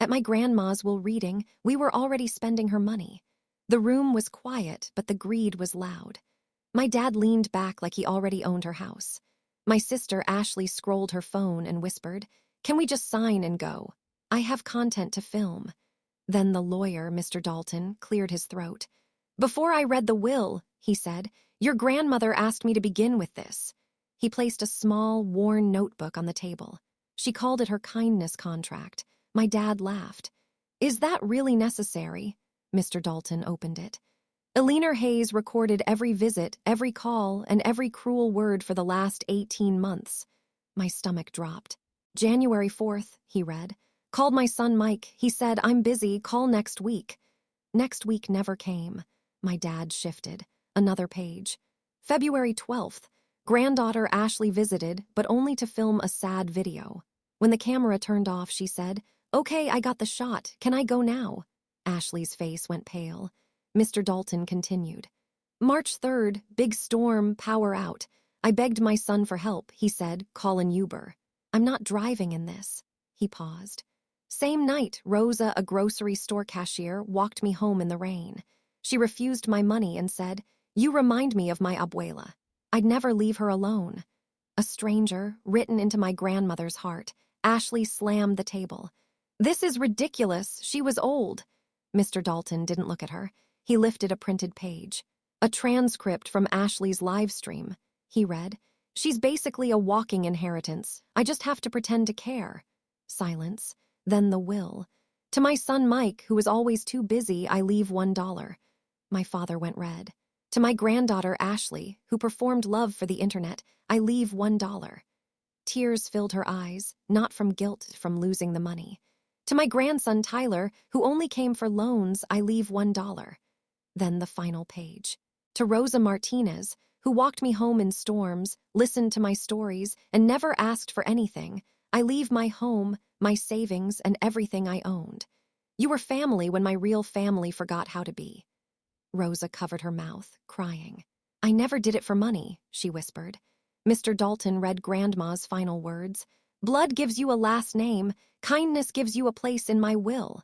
At my grandma's while reading, we were already spending her money. The room was quiet, but the greed was loud. My dad leaned back like he already owned her house. My sister Ashley scrolled her phone and whispered, "Can we just sign and go? I have content to film." Then the lawyer, Mr. Dalton, cleared his throat. "Before I read the will," he said, "your grandmother asked me to begin with this." He placed a small, worn notebook on the table. She called it her kindness contract. My dad laughed. "Is that really necessary?" Mr. Dalton opened it. Eleanor Hayes recorded every visit, every call, and every cruel word for the last 18 months. My stomach dropped. "January 4th, he read. "Called my son Mike. He said, 'I'm busy, call next week.'" Next week never came. My dad shifted. Another page. "February 12th. Granddaughter Ashley visited, but only to film a sad video. When the camera turned off, she said, 'Okay, I got the shot. Can I go now?'" Ashley's face went pale. Mr. Dalton continued. "March 3rd, big storm, power out. I begged my son for help. He said, 'Call an Uber.' I'm not driving in this." He paused. "Same night, Rosa, a grocery store cashier, walked me home in the rain. She refused my money and said, 'You remind me of my abuela. I'd never leave her alone.'" A stranger, written into my grandmother's heart. Ashley slammed the table. "This is ridiculous. She was old." Mr. Dalton didn't look at her. He lifted a printed page. "A transcript from Ashley's live stream." He read, "She's basically a walking inheritance. I just have to pretend to care." Silence. Then the will. "To my son Mike, who is always too busy, I leave $1. My father went red. "To my granddaughter Ashley, who performed love for the internet, I leave $1. Tears filled her eyes, not from guilt, from losing the money. "To my grandson Tyler, who only came for loans, I leave $1. Then the final page. "To Rosa Martinez, who walked me home in storms, listened to my stories, and never asked for anything, I leave my home, my savings, and everything I owned. You were family when my real family forgot how to be." Rosa covered her mouth, crying. "I never did it for money," she whispered. Mr. Dalton read Grandma's final words. "Blood gives you a last name. Kindness gives you a place in my will."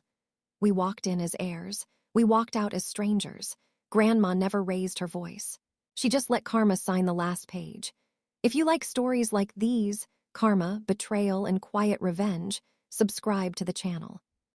We walked in as heirs. We walked out as strangers. Grandma never raised her voice. She just let Karma sign the last page. If you like stories like these, Karma, Betrayal, and Quiet Revenge, subscribe to the channel.